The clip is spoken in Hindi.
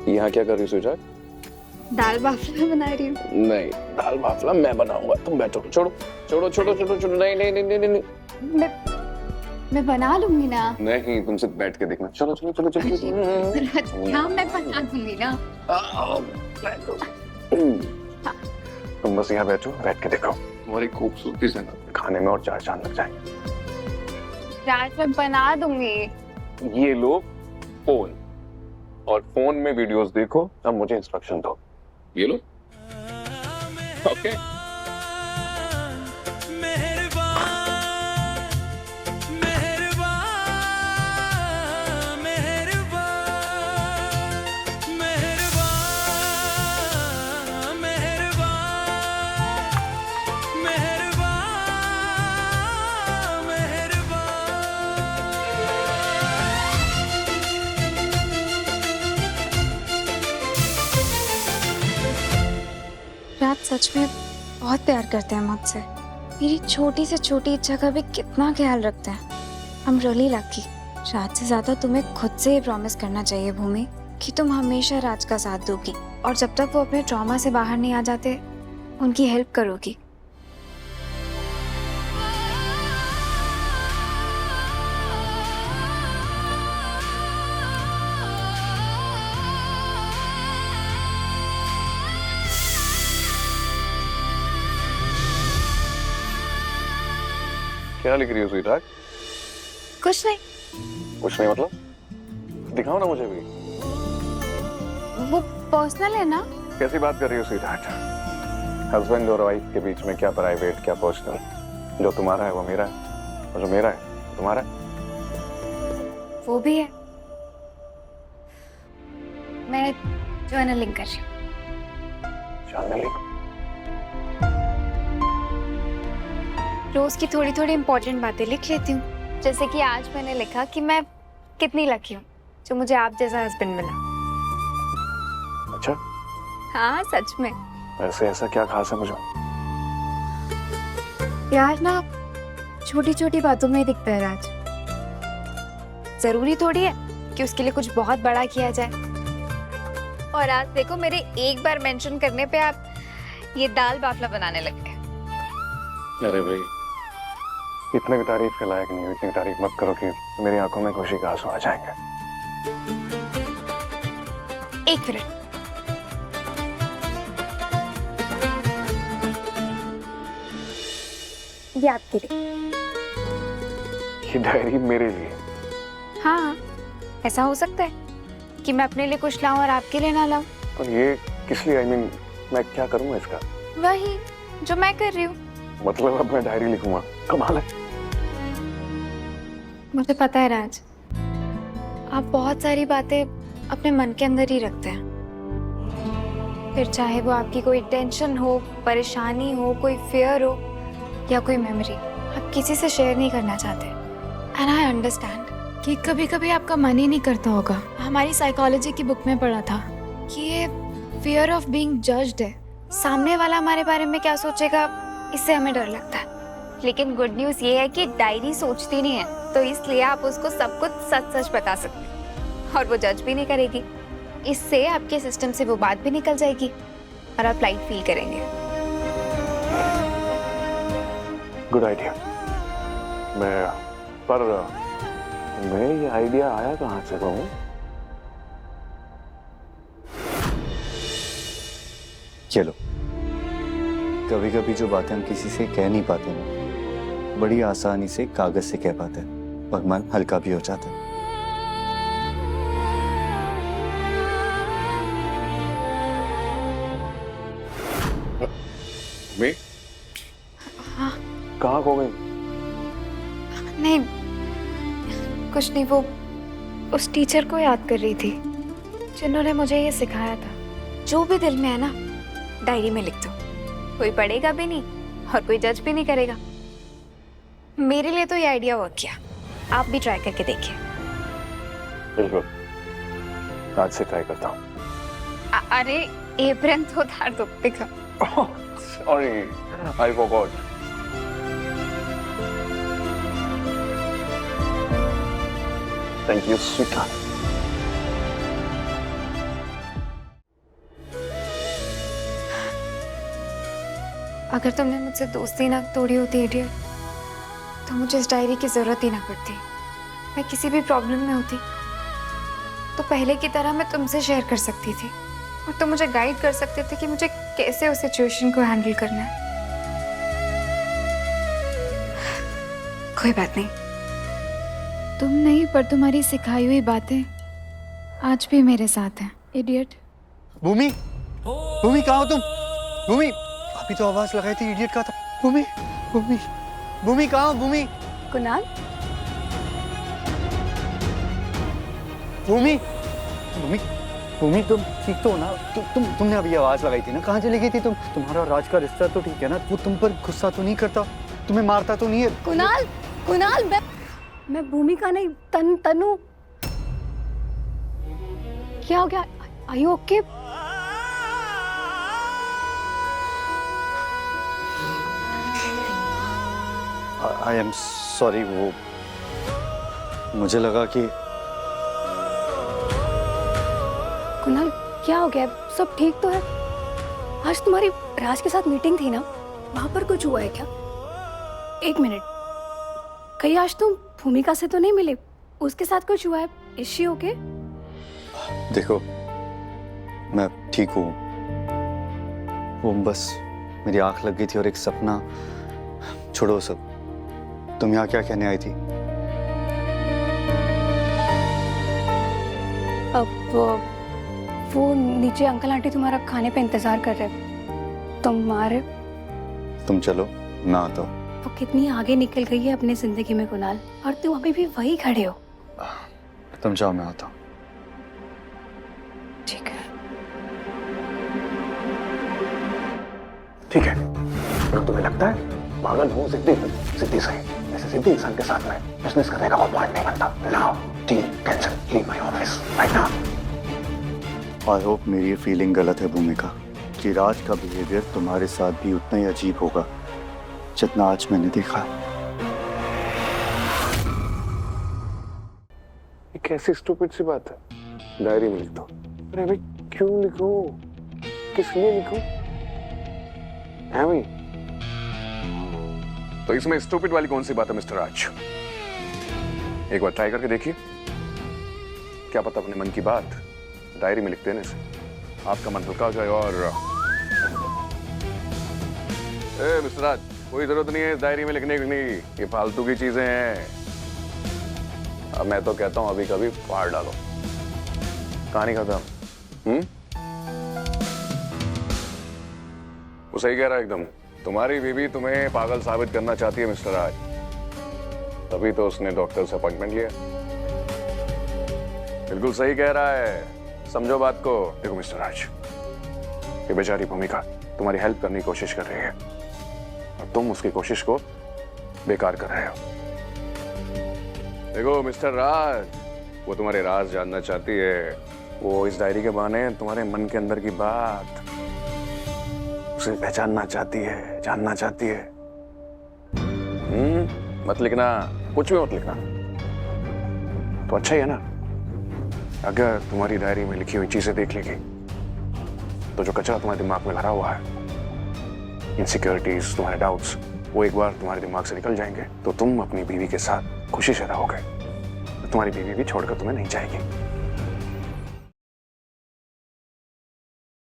यहाँ क्या कर रही हो स्वीटहार्ट? दाल बाफला बना रही हूँ। नहीं, दाल बाफला मैं बनाऊंगा, तुम बैठो। छोड़ो छोड़ो छोड़ो छोड़ो छोड़ो, नहीं नहीं नहीं नहीं नहीं मैं बना लूंगी ना। नहीं, तुम सिर्फ बैठ के देखना। चलो चलो चलो चलो हाँ मैं बना दूंगी ना। तुम बस यहाँ बैठो, बैठ के देखो। तुम्हारी खूबसूरती से ना खाने में और 4 चांद लग जाएंगे। राज मैं बना दूंगी। ये लो फोन, और फोन में वीडियोस देखो, अब मुझे इंस्ट्रक्शन दो। ये लो। ओके। राज सच में बहुत प्यार करते हैं मुझसे। मेरी छोटी से छोटी इच्छा का भी कितना ख्याल रखते हैं। हम रियली लकी। राज से ज्यादा तुम्हें खुद से ही प्रॉमिस करना चाहिए भूमि कि तुम हमेशा राज का साथ दोगी और जब तक वो अपने ट्रॉमा से बाहर नहीं आ जाते उनकी हेल्प करोगी। क्या लिख रही हो स्वीटहार्ट? कुछ नहीं। कुछ नहीं मतलब? दिखाओ ना मुझे भी। वो पर्सनल है ना। कैसी बात कर रही हो स्वीटहार्ट? हस्बैंड और वाइफ के बीच में क्या प्राइवेट क्या पर्सनल? जो तुम्हारा है वो मेरा है, और जो मेरा है तुम्हारा है। वो भी है। मैं जर्नलिंग कर रही हूँ। जर्नलिंग? रोज की थोड़ी थोड़ी इंपॉर्टेंट बातें लिख लेती हूँ। जैसे कि आज मैंने लिखा कि मैं कितनी लकी हूँ जो मुझे आप जैसा हस्बैंड मिला। अच्छा? हाँ सच में। वैसे ऐसा क्या खास है मुझे? प्यार ना छोटी छोटी बातों में ही दिखता है राज। जरूरी थोड़ी है कि उसके लिए कुछ बहुत बड़ा किया जाए। और आज देखो मेरे एक बार मेंशन करने पे आप ये दाल बाफला बनाने लग गए। अरे भाई, इतने भी तारीफ के लायक नहीं हो। इतनी तारीफ मत करो कि मेरी आंखों में खुशी का आंसू आ जाएंगे। एक मिनट। ये आपके लिए। ये डायरी मेरे लिए? हाँ ऐसा हो सकता है कि मैं अपने लिए कुछ लाऊं और आपके लिए ना लाऊं। पर ये किस लिए? I mean, मैं क्या करूंगा इसका? वही जो मैं कर रही हूँ। मतलब अब मैं डायरी लिखूंगा? कमाल है। मुझे पता है राज, आप बहुत सारी बातें अपने मन के अंदर ही रखते हैं। फिर चाहे वो आपकी कोई टेंशन हो, परेशानी हो, कोई फियर हो या कोई मेमोरी, आप किसी से शेयर नहीं करना चाहते। एंड आई अंडरस्टैंड कि कभी कभी आपका मन ही नहीं करता होगा। हमारी साइकोलॉजी की बुक में पढ़ा था कि ये फियर ऑफ बीइंग जज्ड है। सामने वाला हमारे बारे में क्या सोचेगा, इससे हमें डर लगता है। लेकिन गुड न्यूज़ ये है कि डायरी सोचती नहीं है, तो इसलिए आप उसको सब कुछ सच सच बता सकते हैं और वो जज भी नहीं करेगी। इससे आपके सिस्टम से वो बात भी निकल जाएगी और आप लाइट फील करेंगे। Good idea. पर मैं ये आइडिया आया कहाँ से कहूँ? चलो, कभी कभी जो बातें हम किसी से कह नहीं पाते ना, बड़ी आसानी से कागज से कह पाते हैं और मन हल्का भी हो जाता है। मैं? हाँ। कहाँ खो गई? नहीं कुछ नहीं, वो उस टीचर को याद कर रही थी जिन्होंने मुझे ये सिखाया था। जो भी दिल में है ना, डायरी में लिख दो। कोई पढ़ेगा भी नहीं और कोई जज भी नहीं करेगा। मेरे लिए तो ये आइडिया वर्क किया। आप भी ट्राई करके देखिए। बिल्कुल, आज से ट्राई करता हूँ। अरे एप्रन तो उतार दो। दिखा। Sorry, I forgot. Thank you sweetheart. अगर तुमने मुझसे दोस्ती ना तोड़ी होती इडियट, तो मुझे इस डायरी की जरूरत ही ना पड़ती। मैं किसी भी प्रॉब्लम में होती तो पहले की तरह मैं तुमसे शेयर कर सकती थी और तुम मुझे गाइड कर सकते थे कि मुझे कैसे उस सिचुएशन को हैंडल करना है। कोई बात नहीं, तुम नहीं पर तुम्हारी सिखाई हुई बातें आज भी मेरे साथ हैं इडियट। भूमि, भूमि कहाँ हो तुम? भूमि, अभी तो आवाज लगाई थी इडियट का था। भूमि, भूमि, भूमि कहाँ हो? भूमि, कुणाल, भूमि, भूमि, भूमि तुम ठीक तो हो ना? तुमने अभी आवाज लगाई थी ना? कहाँ चली गई थी तुम? तुम्हारा राज का रिश्ता तो ठीक है ना? वो तुम पर गुस्सा तो नहीं करता? तुम्हें मारता तो नहीं है? कुणाल, कुणाल, मैं भूमिका नहीं, तनु। क्या हो गया? Are you okay? I am sorry, वो मुझे लगा कि कुणाल, क्या हो गया? सब ठीक तो है? आज तुम्हारी राज के साथ मीटिंग थी ना? वहां पर कुछ हुआ है क्या? एक मिनट, कहीं आज तुम भूमिका से तो नहीं मिले? उसके साथ कुछ हुआ है? Is she okay? देखो, मैं ठीक हूँ। वो बस मेरी आंख लग गई थी और एक सपना। छोड़ो सब, तुम यहाँ क्या कहने आई थी? अब वो नीचे अंकल आंटी तुम्हारा खाने पे इंतजार कर रहे हैं। तुम आ रहे? तुम चलो, ना आता। वो कितनी आगे निकल गई है अपनी जिंदगी में कुणाल, और तुम अभी भी वही खड़े हो। तुम जाओ, मैं आता हूँ। ठीक है। ठीक है, अगर तुम्हें लगता है पागल हूँ, जिद्दी सही, ऐसे जिद्दी इंसान के साथ में बिजनेस करने का कोई पॉइंट नहीं बनता। Now deal cancel, leave my office right now. I hope मेरी ये फीलिंग गलत है भूमिका, कि राज का बिहेवियर तुम्हारे साथ भी उतना ही अजीब होगा जितना आज मैंने देखा। ये कैसी स्टूपिड सी बात है? डायरी में लिख दो। अरे भाई क्यों लिखो, किस लिए लिखो? है भाई, तो इसमें स्टूपिड वाली कौन सी बात है मिस्टर राज? एक बार ट्राई करके देखिए, क्या पता अपने मन की बात डायरी में लिख देने से आपका मन हल्का हो जाए। और मिस्टर राज, कोई जरूरत नहीं है इस डायरी में लिखने की, ये फालतू की चीजें हैं। अब मैं तो कहता हूं अभी कभी फाड़ डालो, कहानी खत्म। वो सही कह रहा है एकदम। तुम्हारी बीवी तुम्हें पागल साबित करना चाहती है मिस्टर राज, तभी तो उसने डॉक्टर से अपॉइंटमेंट लिया। बिल्कुल सही कह रहा है, समझो बात को। देखो मिस्टर राज, ये बेचारी भूमिका तुम्हारी हेल्प करने की कोशिश कर रही है और तुम उसकी कोशिश को बेकार कर रहे हो। देखो मिस्टर राज, वो तुम्हारे राज जानना चाहती है। वो इस डायरी के बहाने तुम्हारे मन के अंदर की बात उसे पहचानना चाहती है, जानना चाहती है। मत लिखना, कुछ भी मत लिखना, तो अच्छा ही है ना। अगर तुम्हारी डायरी में लिखी हुई चीजें देख लेगी तो जो कचरा तुम्हारे दिमाग में भरा हुआ है, इनसिक्योरिटीज, तुम्हारे डाउट्स, वो एक बार तुम्हारे दिमाग से निकल जाएंगे तो तुम अपनी बीवी के साथ खुशी से रहोगे। तो तुम्हारी बीवी भी छोड़कर तुम्हें नहीं जाएगी।